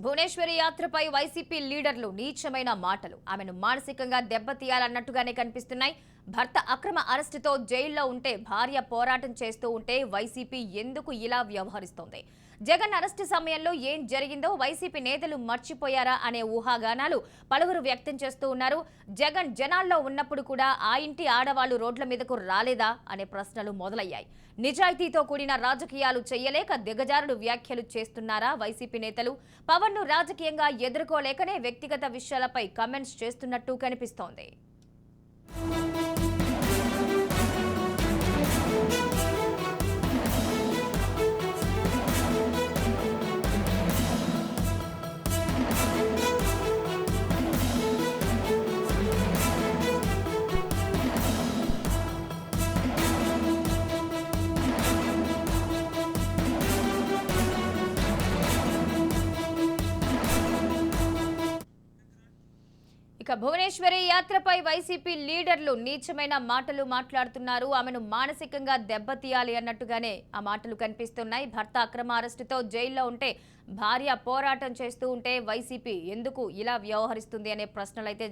Bhuvaneswari యాత్రపై YCP లీడర్లు నీచమైన మాటలు ఆమెను మానసికంగా దెబ్బతీయాలన్నట్టుగానే కనిపిస్తున్నాయి. భర్త అక్రమ అరెస్టుతో జైల్లో ఉంటే భార్య పోరాటం చేస్తూ ఉంటే వైసీపీ ఎందుకు ఇలా వ్యవహరిస్తోంది? జగన్ అరెస్టు సమయంలో ఏం జరిగిందో వైసీపీ నేతలు మర్చిపోయారా అనే ఊహాగానాలు పలువురు వ్యక్తం చేస్తూ ఉన్నారు. జగన్ జనాల్లో ఉన్నప్పుడు కూడా ఆ ఇంటి ఆడవాళ్లు రోడ్ల మీదకు రాలేదా అనే ప్రశ్నలు మొదలయ్యాయి. నిజాయితీతో కూడిన రాజకీయాలు చేయలేక దిగజారుడు వ్యాఖ్యలు చేస్తున్నారా వైసీపీ నేతలు? పవన్ ను రాజకీయంగా ఎదుర్కోలేకనే వ్యక్తిగత విషయాలపై కామెంట్స్ చేస్తున్నట్టు కనిపిస్తోంది. ఇక భువనేశ్వరి యాత్రపై వైసీపీ లీడర్లు నీచమైన మాటలు మాట్లాడుతున్నారు. ఆమెను మానసికంగా దెబ్బతీయాలి అన్నట్టుగానే ఆ మాటలు కనిపిస్తున్నాయి. భర్త అక్రమ అరెస్టుతో జైల్లో ఉంటే భార్య పోరాటం చేస్తూ ఉంటే వైసీపీ ఎందుకు ఇలా వ్యవహరిస్తుంది అనే ప్రశ్నలు అయితే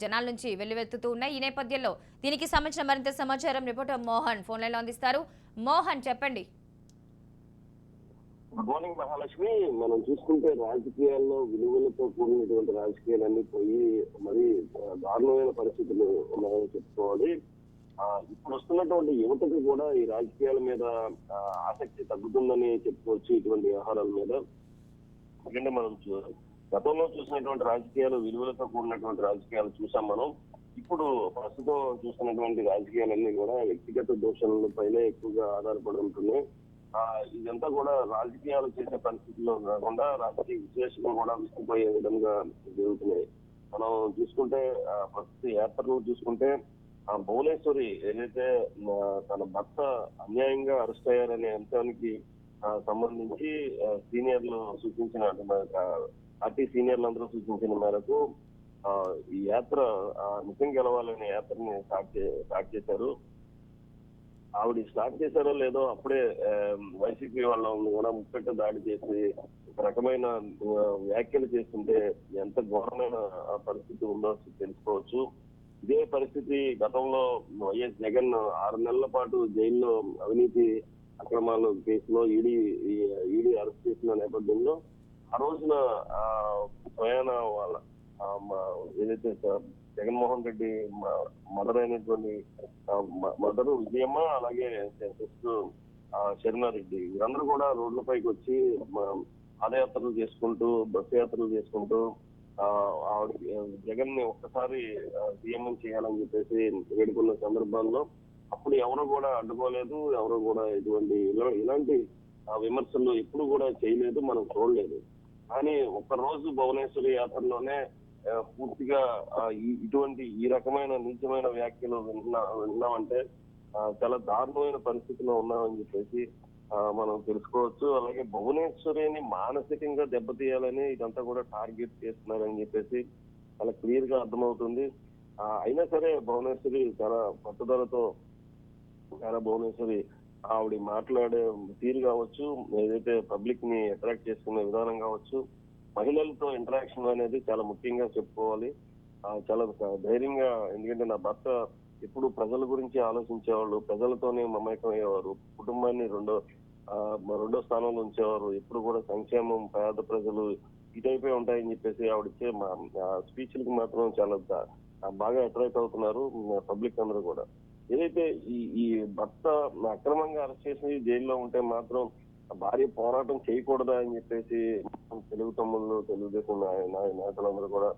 జనాల నుంచి వెల్లువెత్తుతూ ఉన్నాయి. ఈ నేపథ్యంలో దీనికి సంబంధించిన మరింత సమాచారం రిపోర్టర్ మోహన్ ఫోన్ లైన్లో అందిస్తారు. మోహన్, చెప్పండి. Good morning Mahalakshmi. మనం చూసుకుంటే రాజకీయాల్లో విలువలతో కూడినటువంటి రాజకీయాలన్నీ పోయి మరి దారుణమైన పరిస్థితులు ఉన్నాయని చెప్పుకోవాలి. ఇప్పుడు వస్తున్నటువంటి యువతకు కూడా ఈ రాజకీయాల మీద ఆసక్తి తగ్గుతుందని చెప్పుకోవచ్చు. ఇటువంటి వ్యవహారాల మీద ఎందుకంటే మనం గతంలో చూసినటువంటి రాజకీయాలు విలువలతో కూడినటువంటి రాజకీయాలు చూసాం మనం. ఇప్పుడు ప్రస్తుతం చూస్తున్నటువంటి రాజకీయాలన్నీ కూడా వ్యక్తిగత దోషణల పైనే ఎక్కువగా ఆధారపడి ఉంటున్నాయి. ఇదంతా కూడా రాజకీయాలు చేసే పరిస్థితుల్లో కాకుండా రాజకీయ విశ్లేషణలు కూడా విసిగిపోయే విధంగా జరుగుతున్నాయి. మనం చూసుకుంటే ప్రస్తుత యాత్రలు చూసుకుంటే భువనేశ్వరి ఏదైతే తన భర్త అన్యాయంగా అరెస్ట్ అయ్యారనే అంశానికి సంబంధించి సీనియర్లు సూచించిన పార్టీ సీనియర్లు అందరూ సూచించిన మేరకు ఈ యాత్ర నిజం గెలవాలనే యాత్రని స్టార్ట్ చేశారు. ఆవిడ స్టార్ట్ చేశారో లేదో అప్పుడే వైసీపీ వాళ్ళని కూడా ముచ్చట దాడి చేసి ఒక రకమైన వ్యాఖ్యలు చేస్తుంటే ఎంత ఘోరమైన పరిస్థితి ఉందో తెలుసుకోవచ్చు. ఇదే పరిస్థితి గతంలో వైఎస్ జగన్ 6 నెలల పాటు జైల్లో అవినీతి అక్రమాల కేసులో ఈడీ అరెస్ట్ చేసిన నేపథ్యంలో ఆ రోజున స్వయాన వాళ్ళ ఏదైతే జగన్మోహన్ రెడ్డి మదర్ అయినటువంటి మదరు విజయమ్మ, అలాగే శరణారెడ్డి వీరందరూ కూడా రోడ్లపైకి వచ్చి పాదయాత్రలు చేసుకుంటూ బస్సు యాత్రలు చేసుకుంటూ ఆవిడ జగన్ ని ఒక్కసారి సీఎం చేయాలని చెప్పేసి వేడుకున్న సందర్భాల్లో అప్పుడు ఎవరు కూడా అడ్డుకోలేదు. ఎవరు కూడా ఇలాంటి విమర్శలు ఎప్పుడు కూడా చేయలేదు, మనం చూడలేదు. కానీ ఒక్కరోజు భువనేశ్వరి యాత్రలోనే పూర్తిగా ఈ రకమైన నీచమైన వ్యాఖ్యలు విన్నామంటే చాలా దారుణమైన పరిస్థితిలో ఉన్నామని చెప్పేసి మనం తెలుసుకోవచ్చు. అలాగే భువనేశ్వరిని మానసికంగా దెబ్బతీయాలని ఇదంతా కూడా టార్గెట్ చేస్తున్నారని చెప్పేసి చాలా క్లియర్ గా అర్థమవుతుంది. అయినా సరే భువనేశ్వరి చాలా పట్టుదలతో భువనేశ్వరి ఆవిడ మాట్లాడే తీరు కావచ్చు, ఏదైతే పబ్లిక్ ని అట్రాక్ట్ చేసుకునే విధానం కావచ్చు, మహిళలతో ఇంటరాక్షన్ అనేది చాలా ముఖ్యంగా చెప్పుకోవాలి. చాలా ధైర్యంగా, ఎందుకంటే నా భర్త ఎప్పుడు ప్రజల గురించి ఆలోచించేవాళ్ళు, ప్రజలతోనే మమేకం అయ్యేవారు, కుటుంబాన్ని రెండో స్థానంలో ఉంచేవారు, ఎప్పుడు కూడా సంక్షేమం, పేద ప్రజలు ఇటైపే ఉంటాయని చెప్పేసి ఆవిడిచ్చే స్పీచ్లకు మాత్రం చాలా బాగా అట్రాక్ట్ అవుతున్నారు పబ్లిక్ అందరూ కూడా. ఏదైతే ఈ భర్త అక్రమంగా అరెస్ట్ చేసి జైల్లో ఉంటే మాత్రం భార్య పోరాటం చేయకూడదా అని చెప్పేసి తెలుగు తమ్ముళ్ళు, తెలుగుదేశం నేతలందరూ కూడా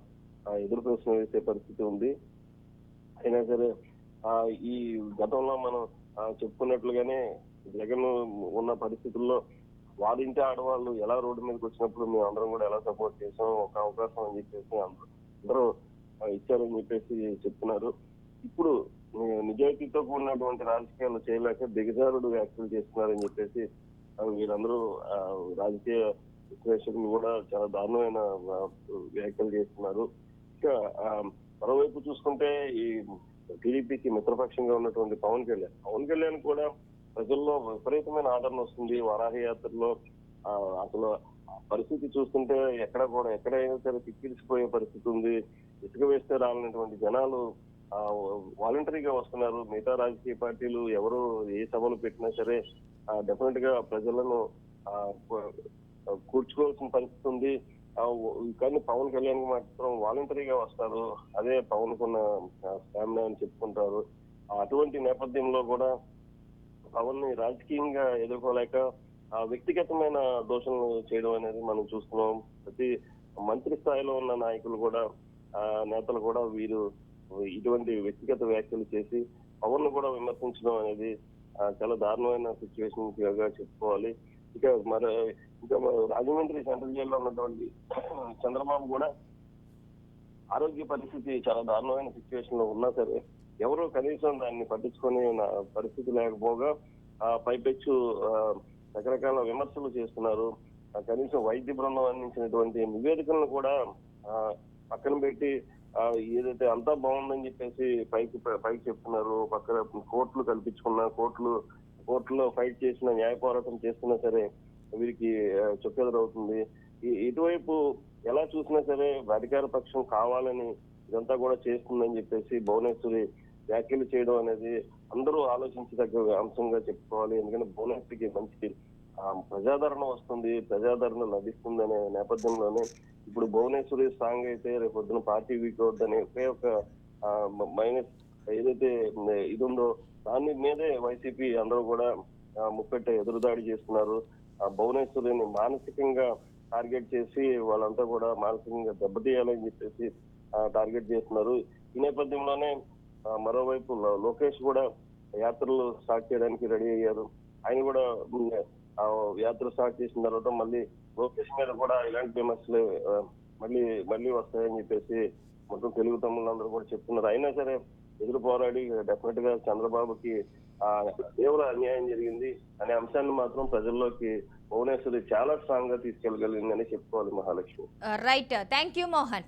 ఎదురు ప్రశ్న వేసే పరిస్థితి ఉంది. అయినా సరే ఈ గతంలో మనం చెప్పుకున్నట్లుగానే జగన్ ఉన్న పరిస్థితుల్లో వారింటి ఆడవాళ్ళు ఎలా రోడ్డు మీదకి వచ్చినప్పుడు మేము అందరం కూడా ఎలా సపోర్ట్ చేసాం, ఒక అవకాశం అని చెప్పేసి అందరూ ఇచ్చారని చెప్పేసి చెప్తున్నారు. ఇప్పుడు నిజాయితీతో కూడినటువంటి రాజకీయాలు చేయలేక దిగజారుడు వ్యాఖ్యలు చేస్తున్నారని చెప్పేసి వీరందరూ రాజకీయ విశ్లేషకులు కూడా చాలా దారుణమైన వ్యాఖ్యలు చేస్తున్నారు. ఇంకా మరోవైపు చూసుకుంటే ఈ టీడీపీకి మిత్రపక్షంగా ఉన్నటువంటి పవన్ కళ్యాణ్ కూడా ప్రజల్లో విపరీతమైన ఆదరణ వస్తుంది. వారాహి యాత్రలో అసలు పరిస్థితి చూస్తుంటే ఎక్కడైనా సరే తిక్కిరిసిపోయే పరిస్థితి ఉంది. ఇసుక వేస్తే రాలన్నటువంటి జనాలు వాలంటరీగా వస్తున్నారు. మిగతా రాజకీయ పార్టీలు ఎవరు ఏ సభలు పెట్టినా సరే డెఫినెట్ గా ప్రజలను కూర్చుకోవాల్సిన పరిస్థితి ఉంది. కానీ పవన్ కళ్యాణ్ మాత్రం వాలంటరీగా వస్తారు. అదే పవన్ కున్న స్టామినా అని చెప్పుకుంటారు. అటువంటి నేపథ్యంలో కూడా పవన్ ని రాజకీయంగా ఎదుర్కోలేక వ్యక్తిగతమైన దోషణలు చేయడం అనేది మనం చూస్తున్నాం. ప్రతి మంత్రి స్థాయిలో ఉన్న నాయకులు కూడా నేతలు కూడా వీరు ఇటువంటి వ్యక్తిగత వ్యాఖ్యలు చేసి పవన్ ను కూడా విమర్శించడం అనేది చాలా దారుణమైన సిచ్యువేషన్ గా చెప్పుకోవాలి. ఇంకా రాజమండ్రి సెంట్రల్ జైల్లో ఉన్నటువంటి చంద్రబాబు కూడా ఆరోగ్య పరిస్థితి చాలా దారుణమైన సిచ్యువేషన్ లో ఉన్నా సరే ఎవరు కనీసం దాన్ని పట్టించుకొని పరిస్థితి లేకపోగా పైపెచ్చు రకరకాల విమర్శలు చేస్తున్నారు. కనీసం వైద్య బృందం అందించినటువంటి నివేదికలను కూడా పక్కన పెట్టి ఏదైతే అంతా బాగుందని చెప్పేసి పైకి చెప్తున్నారు. పక్కన కోర్టులు కల్పించుకున్న కోర్టులో ఫైట్ చేసిన న్యాయ పోరాటం చేస్తున్నా సరే వీరికి చొక్కెదురవుతుంది. ఇటువైపు ఎలా చూసినా సరే అధికార పక్షం కావాలని ఇదంతా కూడా చేస్తుందని చెప్పేసి భువనేశ్వరి వ్యాఖ్యలు చేయడం అనేది అందరూ ఆలోచించదగ్గ అంశంగా చెప్పుకోవాలి. ఎందుకంటే భువనేశ్వరికి మంచి ప్రజాదరణ వస్తుంది, ప్రజాదరణ లభిస్తుంది అనే నేపథ్యంలోనే ఇప్పుడు భువనేశ్వరి స్ట్రాంగ్ అయితే రేపొద్దున పార్టీ వీక్ అవుతుందనే ఒకే ఒక మైనస్ ఏదైతే ఇది ఉందో దాని మీదే వైసీపీ అందరూ కూడా ముప్పెట్ట ఎదురుదాడి చేస్తున్నారు. భువనేశ్వరిని మానసికంగా టార్గెట్ చేసి వాళ్ళంతా కూడా మానసికంగా దెబ్బతీయాలని చెప్పేసి టార్గెట్ చేస్తున్నారు. ఈ నేపథ్యంలోనే మరోవైపు లోకేష్ కూడా యాత్రలు స్టార్ట్ చేయడానికి రెడీ అయ్యారు. ఆయన కూడా యాత్ర స్టార్ట్ చేసిన తర్వాత మళ్ళీ లోకేష్ మీద కూడా ఇలాంటి విమర్శలు మళ్ళీ వస్తాయని చెప్పేసి మొత్తం తెలుగు తమ్ముళ్ళందరూ కూడా చెప్తున్నారు. అయినా సరే ఎదురు పోరాడి డెఫినెట్ గా చంద్రబాబుకి తీవ్ర అన్యాయం జరిగింది అనే అంశాన్ని మాత్రం ప్రజల్లోకి భువనేశ్వరి చాలా స్ట్రాంగ్ గా తీసుకెళ్లగలిగిందని చెప్పుకోవాలి Mahalakshmi. Right, thank you Mohan.